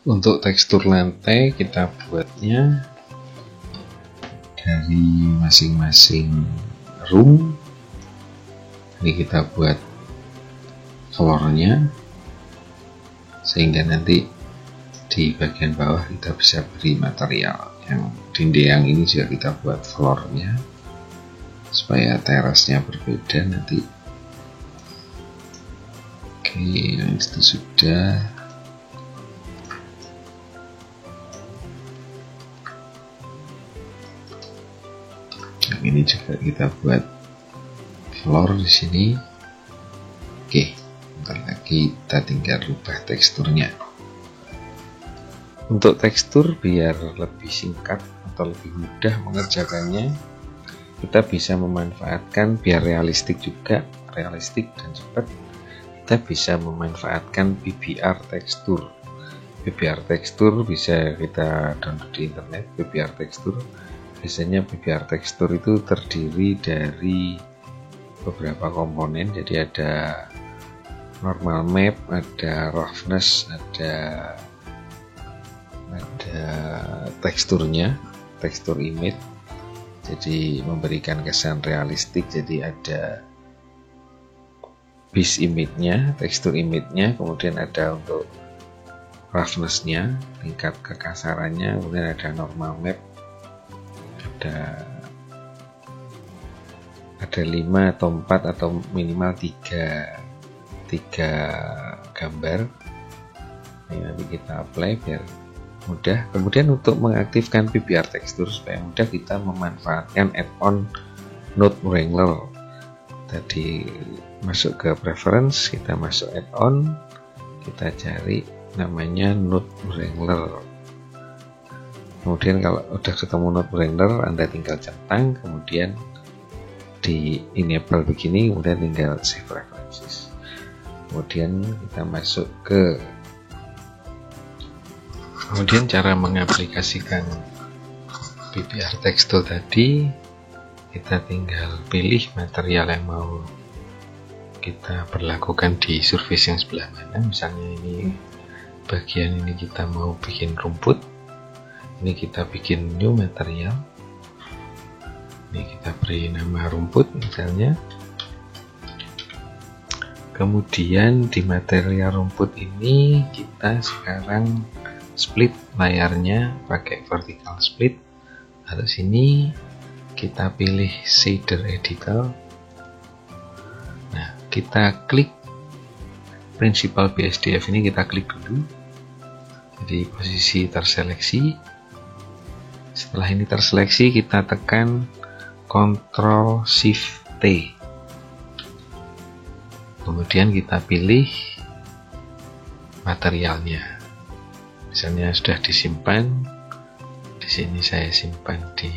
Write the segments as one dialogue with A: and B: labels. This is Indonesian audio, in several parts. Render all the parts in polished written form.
A: Untuk tekstur lantai kita buatnya dari masing-masing room. Ini kita buat floornya, sehingga nanti di bagian bawah kita bisa beri material. Yang dinding yang ini juga kita buat floornya supaya terasnya berbeda nanti. Oke, yang itu sudah. Yang ini juga kita buat floor di sini. Oke, bentar lagi kita tinggal rubah teksturnya. Untuk tekstur biar lebih singkat atau lebih mudah mengerjakannya, kita bisa memanfaatkan biar realistik dan cepat. Kita bisa memanfaatkan BBR tekstur. BBR tekstur bisa kita download di internet. BBR tekstur biasanya BBR tekstur itu terdiri dari beberapa komponen. Jadi ada normal map, ada roughness, ada teksturnya, tekstur image, jadi memberikan kesan realistik. Jadi ada base image-nya, tekstur image-nya, kemudian ada untuk roughness-nya, tingkat kekasarannya, kemudian ada normal map, ada 5 atau 4 atau minimal 3 gambar. Ini nanti kita apply biar mudah. Kemudian untuk mengaktifkan BBR tekstur supaya mudah, kita memanfaatkan add-on Node Wrangler. Tadi masuk ke preference, kita masuk add-on, kita cari namanya Node Wrangler. Kemudian kalau udah ketemu Node Wrangler, Anda tinggal centang, kemudian di enable begini, kemudian tinggal save preferences. Kemudian kita masuk ke cara mengaplikasikan BBR tekstur tadi. Kita tinggal pilih material yang mau kita berlakukan di surface yang sebelah mana. Misalnya ini bagian ini kita mau bikin rumput, ini kita bikin new material, ini kita beri nama rumput misalnya. Kemudian di material rumput ini kita sekarang split layarnya pakai vertical split. Lalu sini kita pilih shader editor. Nah, kita klik principal BSDF ini, kita klik dulu. Jadi posisi terseleksi. Setelah ini terseleksi, kita tekan Ctrl Shift T. Kemudian kita pilih materialnya. Misalnya sudah disimpan. Di sini saya simpan di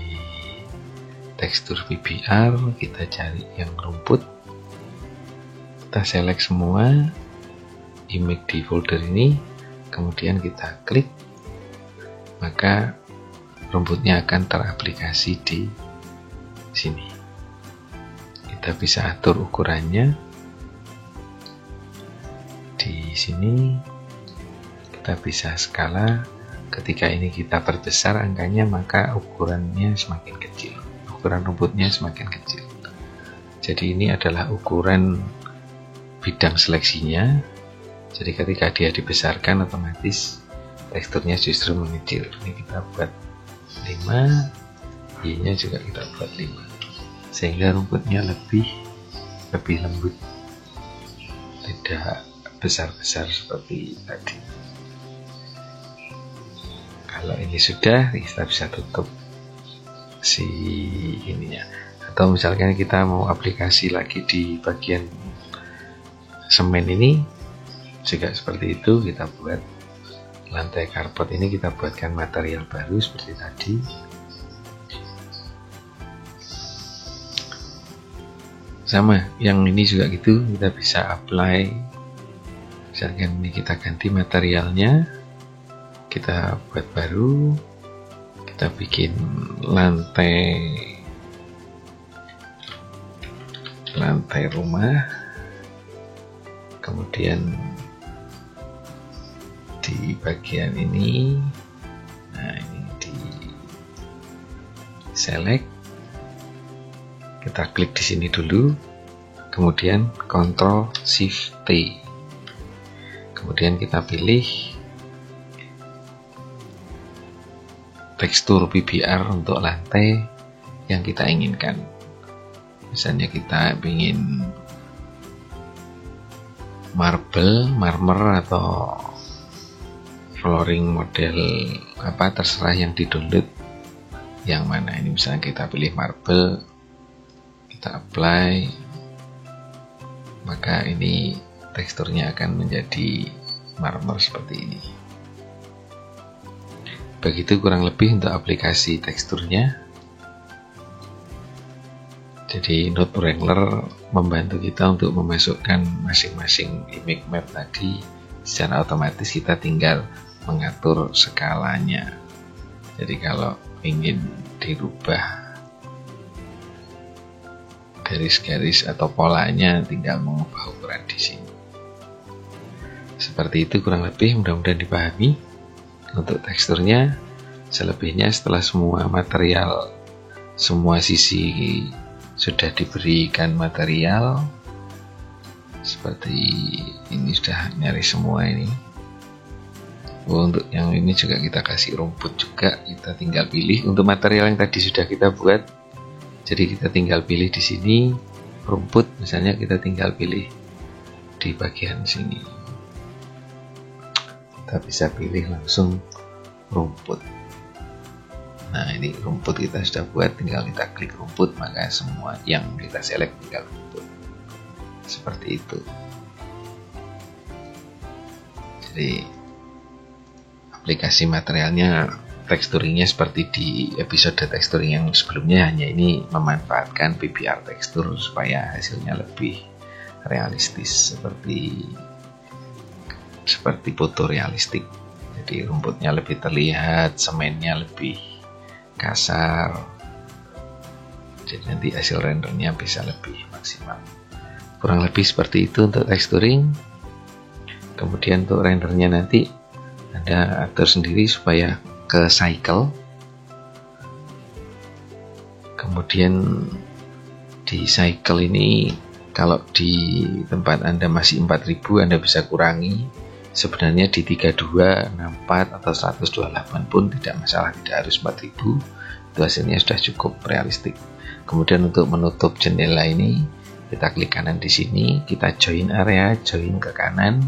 A: tekstur BBR. Kita cari yang rumput. Kita select semua image di folder ini. Kemudian kita klik. Maka rumputnya akan teraplikasi di sini. Kita bisa atur ukurannya. Di sini kita bisa skala. Ketika ini kita perbesar angkanya, maka ukurannya semakin kecil, ukuran rumputnya semakin kecil. Jadi ini adalah ukuran bidang seleksinya. Jadi ketika dia dibesarkan, otomatis teksturnya justru mengecil. Ini kita buat 5, Y nya juga kita buat 5, sehingga rumputnya lebih lembut, tidak besar-besar seperti tadi. Kalau ini sudah, kita bisa tutup si ininya. Atau misalkan kita mau aplikasi lagi di bagian semen ini, juga seperti itu. Kita buat lantai karpet ini, kita buatkan material baru seperti tadi. Sama, yang ini juga gitu, kita bisa apply. Misalkan ini kita ganti materialnya, kita buat baru, kita bikin lantai rumah, kemudian di bagian ini. Nah, ini di select, kita klik di sini dulu, kemudian Ctrl Shift T, kemudian kita pilih tekstur PBR untuk lantai yang kita inginkan. Misalnya kita ingin marble, marmer, atau flooring model apa, terserah yang di download yang mana. Ini misalnya kita pilih marble, kita apply, maka ini teksturnya akan menjadi marmer seperti ini. Begitu kurang lebih untuk aplikasi teksturnya. Jadi Node Wrangler membantu kita untuk memasukkan masing-masing image map tadi. Secara otomatis kita tinggal mengatur skalanya. Jadi kalau ingin dirubah garis-garis atau polanya, tinggal mengubah ukuran di sini. Seperti itu kurang lebih, mudah-mudahan dipahami untuk teksturnya. Selebihnya setelah semua material, semua sisi sudah diberikan material seperti ini, sudah nyari semua ini. Untuk yang ini juga kita kasih rumput juga, kita tinggal pilih untuk material yang tadi sudah kita buat. Jadi kita tinggal pilih di sini rumput, misalnya kita tinggal pilih di bagian sini. Kita bisa pilih langsung rumput. Nah, ini rumput kita sudah buat, tinggal kita klik rumput, maka semua yang kita select tinggal rumput. Seperti itu. Jadi aplikasi materialnya, teksturingnya seperti di episode teksturing yang sebelumnya, hanya ini memanfaatkan PBR tekstur supaya hasilnya lebih realistis, seperti foto realistik. Jadi rumputnya lebih terlihat, semennya lebih kasar, jadi nanti hasil rendernya bisa lebih maksimal. Kurang lebih seperti itu untuk texturing. Kemudian untuk rendernya nanti Anda atur sendiri supaya ke cycle. Kemudian di cycle ini, kalau di tempat Anda masih 4000, Anda bisa kurangi. Sebenarnya di 32, 64 atau 128 pun tidak masalah, tidak harus 4000. Itu hasilnya sudah cukup realistik. Kemudian untuk menutup jendela ini, kita klik kanan di sini, kita join area, join ke kanan,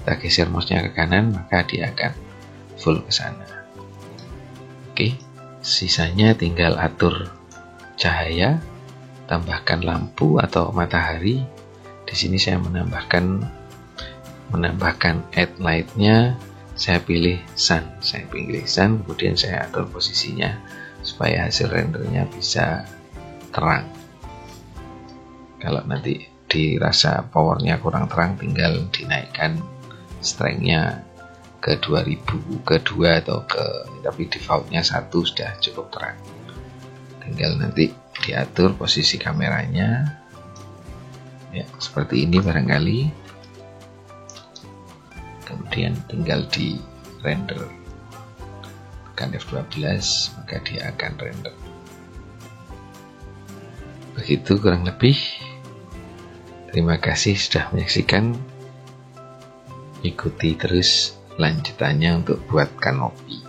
A: kita geser mouse-nya ke kanan, maka dia akan full ke sana. Oke, sisanya tinggal atur cahaya, tambahkan lampu atau matahari. Di sini saya menambahkan add light-nya, saya pilih sun, kemudian saya atur posisinya supaya hasil rendernya bisa terang. Kalau nanti dirasa powernya kurang terang, tinggal dinaikkan strength-nya ke 2000, ke 2 atau tapi defaultnya 1 sudah cukup terang. Tinggal nanti diatur posisi kameranya ya, seperti ini barangkali. Kemudian tinggal di render, tekan F12, maka dia akan render. Begitu kurang lebih. Terima kasih sudah menyaksikan. Ikuti terus lanjutannya untuk buat kanopi.